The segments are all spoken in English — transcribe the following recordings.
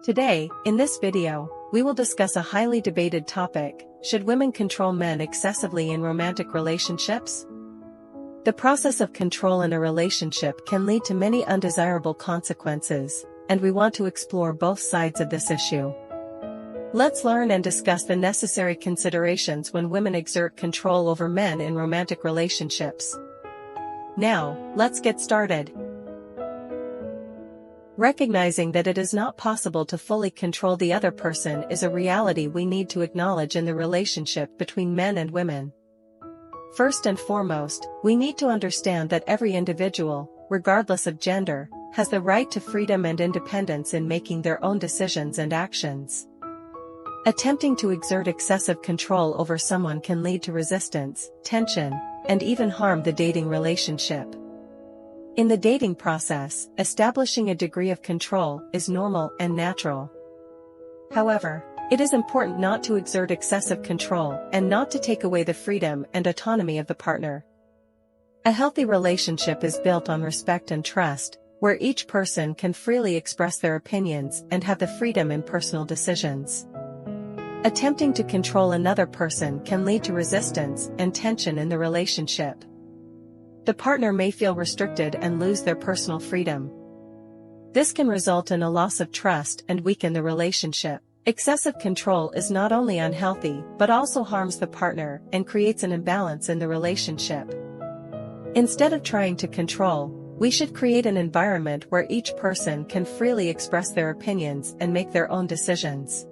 Today, in this video, we will discuss a highly debated topic: should women control men excessively in romantic relationships? The process of control in a relationship can lead to many undesirable consequences, and we want to explore both sides of this issue. Let's learn and discuss the necessary considerations when women exert control over men in romantic relationships. Now, let's get started. Recognizing that it is not possible to fully control the other person is a reality we need to acknowledge in the relationship between men and women. First and foremost, we need to understand that every individual, regardless of gender, has the right to freedom and independence in making their own decisions and actions. Attempting to exert excessive control over someone can lead to resistance, tension, and even harm the dating relationship. In the dating process, establishing a degree of control is normal and natural. However, it is important not to exert excessive control and not to take away the freedom and autonomy of the partner. A healthy relationship is built on respect and trust, where each person can freely express their opinions and have the freedom in personal decisions. Attempting to control another person can lead to resistance and tension in the relationship. The partner may feel restricted and lose their personal freedom. This can result in a loss of trust and weaken the relationship. Excessive control is not only unhealthy but also harms the partner and creates an imbalance in the relationship. Instead of trying to control, we should create an environment where each person can freely express their opinions and make their own decisions.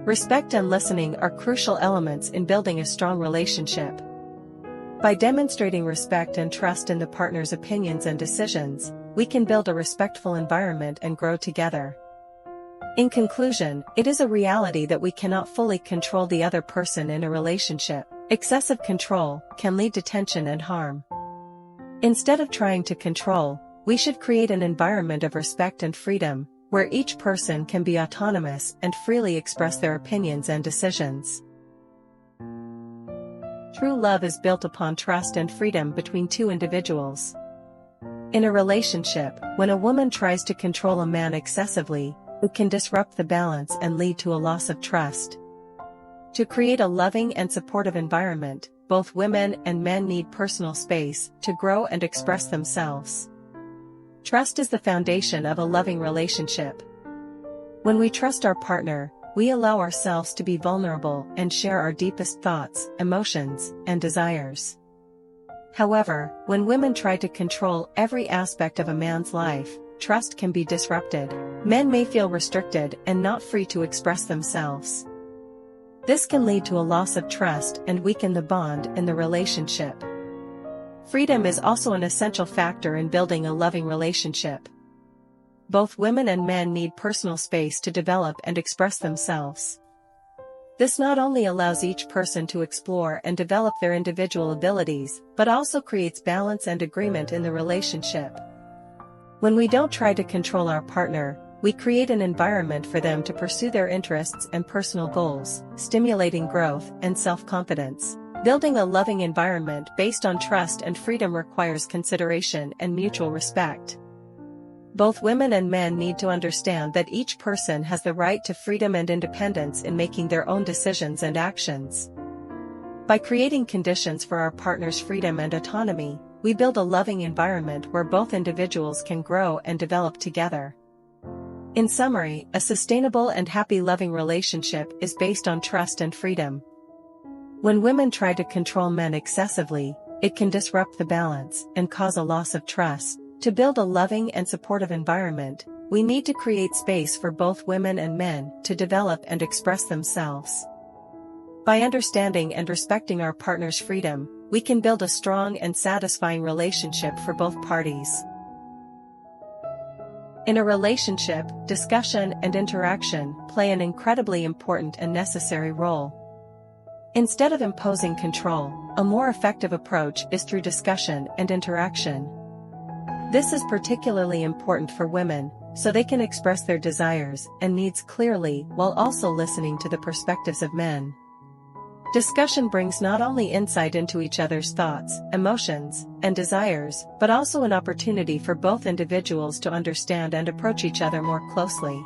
Respect and listening are crucial elements in building a strong relationship. By demonstrating respect and trust in the partner's opinions and decisions, we can build a respectful environment and grow together. In conclusion, it is a reality that we cannot fully control the other person in a relationship. Excessive control can lead to tension and harm. Instead of trying to control, we should create an environment of respect and freedom, where each person can be autonomous and freely express their opinions and decisions. True love is built upon trust and freedom between two individuals. In a relationship, when a woman tries to control a man excessively, it can disrupt the balance and lead to a loss of trust. To create a loving and supportive environment, both women and men need personal space to grow and express themselves. Trust is the foundation of a loving relationship. When we trust our partner, we allow ourselves to be vulnerable and share our deepest thoughts, emotions, and desires. However, when women try to control every aspect of a man's life, trust can be disrupted. Men may feel restricted and not free to express themselves. This can lead to a loss of trust and weaken the bond in the relationship. Freedom is also an essential factor in building a loving relationship. Both women and men need personal space to develop and express themselves. This not only allows each person to explore and develop their individual abilities, but also creates balance and agreement in the relationship. When we don't try to control our partner, we create an environment for them to pursue their interests and personal goals, stimulating growth and self-confidence. Building a loving environment based on trust and freedom requires consideration and mutual respect. Both women and men need to understand that each person has the right to freedom and independence in making their own decisions and actions. By creating conditions for our partner's freedom and autonomy, we build a loving environment where both individuals can grow and develop together. In summary, a sustainable and happy loving relationship is based on trust and freedom. When women try to control men excessively, it can disrupt the balance and cause a loss of trust. To build a loving and supportive environment, we need to create space for both women and men to develop and express themselves. By understanding and respecting our partner's freedom, we can build a strong and satisfying relationship for both parties. In a relationship, discussion and interaction play an incredibly important and necessary role. Instead of imposing control, a more effective approach is through discussion and interaction. This is particularly important for women, so they can express their desires and needs clearly while also listening to the perspectives of men. Discussion brings not only insight into each other's thoughts, emotions, and desires, but also an opportunity for both individuals to understand and approach each other more closely.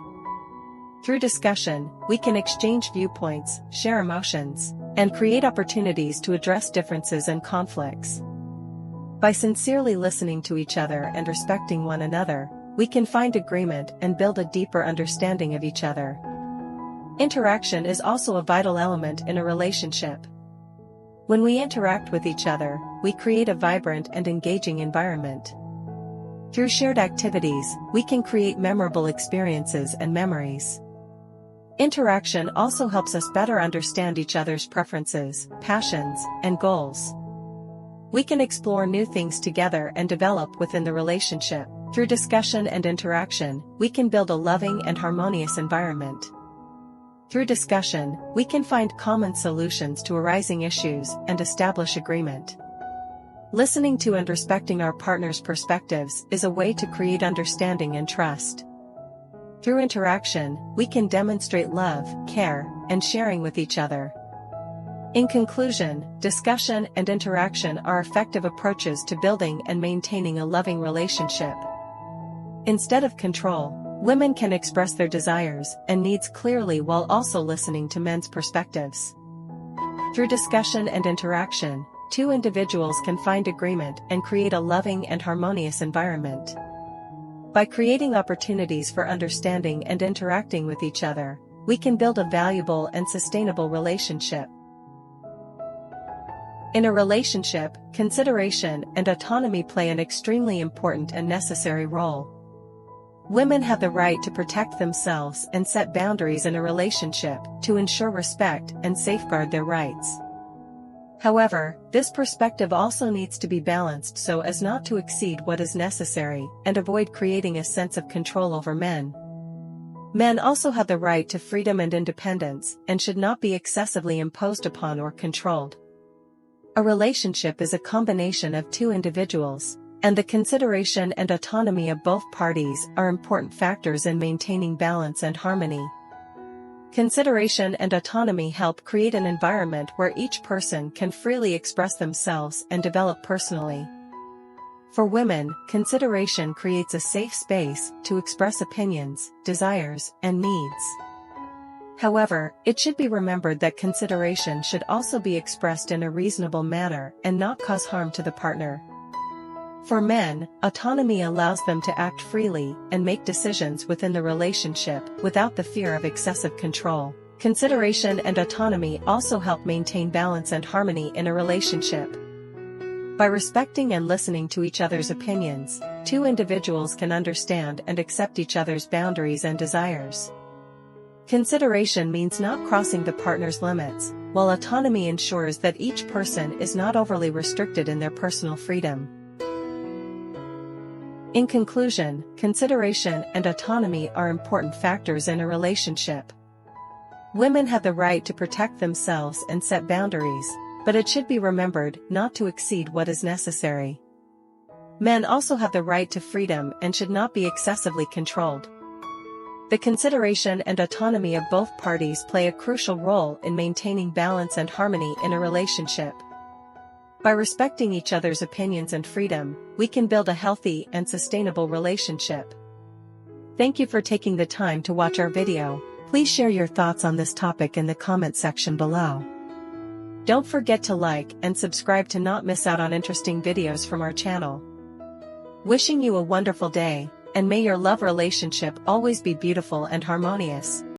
Through discussion, we can exchange viewpoints, share emotions, and create opportunities to address differences and conflicts. By sincerely listening to each other and respecting one another, we can find agreement and build a deeper understanding of each other. Interaction is also a vital element in a relationship. When we interact with each other, we create a vibrant and engaging environment. Through shared activities, we can create memorable experiences and memories. Interaction also helps us better understand each other's preferences, passions, and goals. We can explore new things together and develop within the relationship. Through discussion and interaction, we can build a loving and harmonious environment. Through discussion, we can find common solutions to arising issues and establish agreement. Listening to and respecting our partner's perspectives is a way to create understanding and trust. Through interaction, we can demonstrate love, care, and sharing with each other. In conclusion, discussion and interaction are effective approaches to building and maintaining a loving relationship. Instead of control, women can express their desires and needs clearly while also listening to men's perspectives. Through discussion and interaction, two individuals can find agreement and create a loving and harmonious environment. By creating opportunities for understanding and interacting with each other, we can build a valuable and sustainable relationship. In a relationship, consideration and autonomy play an extremely important and necessary role. Women have the right to protect themselves and set boundaries in a relationship to ensure respect and safeguard their rights. However, this perspective also needs to be balanced so as not to exceed what is necessary and avoid creating a sense of control over men. Men also have the right to freedom and independence and should not be excessively imposed upon or controlled. A relationship is a combination of two individuals, and the consideration and autonomy of both parties are important factors in maintaining balance and harmony. Consideration and autonomy help create an environment where each person can freely express themselves and develop personally. For women, consideration creates a safe space to express opinions, desires, and needs. However, it should be remembered that consideration should also be expressed in a reasonable manner and not cause harm to the partner. For men, autonomy allows them to act freely and make decisions within the relationship without the fear of excessive control. Consideration and autonomy also help maintain balance and harmony in a relationship. By respecting and listening to each other's opinions, two individuals can understand and accept each other's boundaries and desires. Consideration means not crossing the partner's limits, while autonomy ensures that each person is not overly restricted in their personal freedom. In conclusion, consideration and autonomy are important factors in a relationship. Women have the right to protect themselves and set boundaries, but it should be remembered not to exceed what is necessary. Men also have the right to freedom and should not be excessively controlled. The consideration and autonomy of both parties play a crucial role in maintaining balance and harmony in a relationship. By respecting each other's opinions and freedom, we can build a healthy and sustainable relationship. Thank you for taking the time to watch our video. Please share your thoughts on this topic in the comment section below. Don't forget to like and subscribe to not miss out on interesting videos from our channel. Wishing you a wonderful day, and may your love relationship always be beautiful and harmonious.